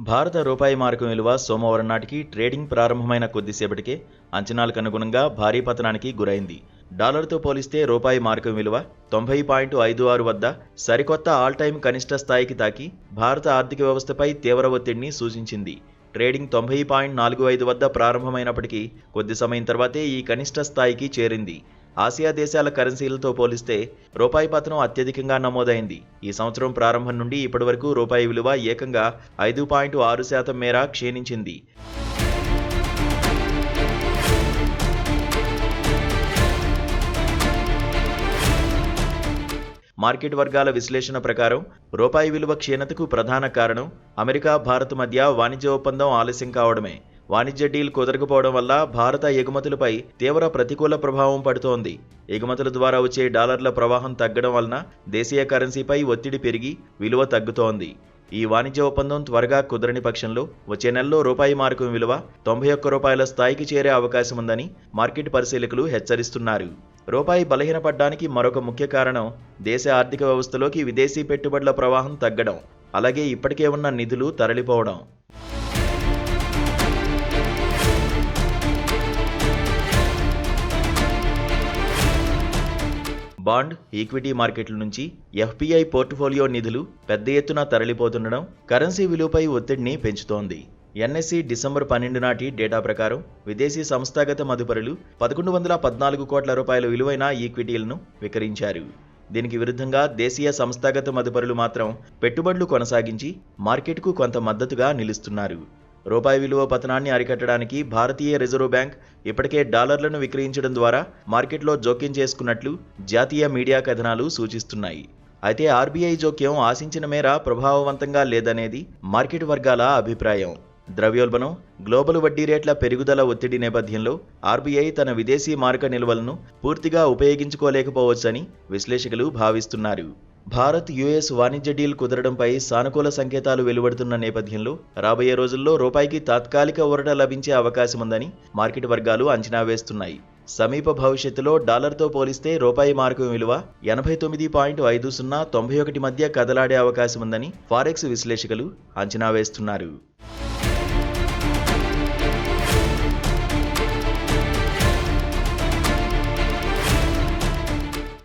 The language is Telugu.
భారత రూపాయి మారకం విలువ సోమవారం నాటికి ట్రేడింగ్ ప్రారంభమైన కొద్దిసేపటికే అంచనాలకు అనుగుణంగా భారీ పతనానికి గురైంది. డాలర్తో పోలిస్తే రూపాయి మారకం విలువ 90.56 వద్ద సరికొత్త ఆల్ టైమ్ కనిష్ట స్థాయికి తాకి భారత ఆర్థిక వ్యవస్థపై తీవ్ర ఒత్తిడిని సూచించింది. ట్రేడింగ్ 90.45 వద్ద ప్రారంభమైనప్పటికీ కొద్ది సమయం తర్వాతే ఈ కనిష్ట స్థాయికి చేరింది. ఆసియా దేశాల కరెన్సీలతో పోలిస్తే రూపాయి పతనం అత్యధికంగా నమోదైంది. ఈ సంవత్సరం ప్రారంభం నుండి ఇప్పటివరకు రూపాయి విలువ ఏకంగా 5.6% మేర క్షీణించింది. మార్కెట్ వర్గాల విశ్లేషణ ప్రకారం రూపాయి విలువ క్షీణతకు ప్రధాన కారణం అమెరికా, భారత్ మధ్య వాణిజ్య ఒప్పందం ఆలస్యం కావడమే. వాణిజ్య డీల్ కుదరకపోవడం వల్ల భారత ఎగుమతులపై తీవ్ర ప్రతికూల ప్రభావం పడుతోంది. ఎగుమతుల ద్వారా వచ్చే డాలర్ల ప్రవాహం తగ్గడం వలన దేశీయ కరెన్సీపై ఒత్తిడి పెరిగి విలువ తగ్గుతోంది. ఈ వాణిజ్య ఒప్పందం త్వరగా కుదరని పక్షంలో వచ్చే నెలలో రూపాయి మారకం విలువ 91 రూపాయల స్థాయికి చేరే అవకాశం ఉందని మార్కెట్ పరిశీలకులు హెచ్చరిస్తున్నారు. రూపాయి బలహీనపడ్డానికి మరొక ముఖ్య కారణం దేశ ఆర్థిక వ్యవస్థలోకి విదేశీ పెట్టుబడుల ప్రవాహం తగ్గడం, అలాగే ఇప్పటికే ఉన్న నిధులు తరలిపోవడం. బాండ్, ఈక్విటీ మార్కెట్ల నుంచి ఎఫ్పిఐ పోర్ట్ఫోలియో నిధులు పెద్ద ఎత్తున తరలిపోతుండడం కరెన్సీ విలువపై ఒత్తిడిని పెంచుతోంది. ఎన్ఎస్సి డిసెంబర్ 12 నాటి డేటా ప్రకారం విదేశీ సంస్థాగత మదుపరులు 1114 కోట్ల రూపాయల విలువైన ఈక్విటీలను విక్రయించారు. దీనికి విరుద్ధంగా దేశీయ సంస్థాగత మదుపరులు మాత్రం పెట్టుబడులు కొనసాగించి మార్కెట్కు కొంత మద్దతుగా నిలుస్తున్నారు. రూపాయి విలువ పతనాన్ని అరికట్టడానికి భారతీయ రిజర్వ్ బ్యాంక్ ఇప్పటికే డాలర్లను విక్రయించడం ద్వారా మార్కెట్లో జోక్యం చేసుకున్నట్లు జాతీయ మీడియా కథనాలు సూచిస్తున్నాయి. అయితే ఆర్బీఐ జోక్యం ఆశించిన మేర ప్రభావవంతంగా లేదనేది మార్కెట్ వర్గాల అభిప్రాయం. ద్రవ్యోల్బణం, గ్లోబల్ వడ్డీ రేట్ల పెరుగుదల ఒత్తిడి నేపథ్యంలో ఆర్బీఐ తన విదేశీ మారక నిల్వలను పూర్తిగా ఉపయోగించుకోలేకపోవచ్చని విశ్లేషకులు భావిస్తున్నారు. భారత్ యుఎస్ వాణిజ్య డీల్ కుదరడంపై సానుకూల సంకేతాలు వెలువడుతున్న నేపథ్యంలో రాబోయే రోజుల్లో రూపాయికి తాత్కాలిక ఊరట లభించే అవకాశముందని మార్కెట్ వర్గాలు అంచనా వేస్తున్నాయి. సమీప భవిష్యత్తులో డాలర్తో పోలిస్తే రూపాయి మారకం విలువ 89.50 91 మధ్య కదలాడే అవకాశముందని ఫారెక్స్ విశ్లేషకులు అంచనా వేస్తున్నారు.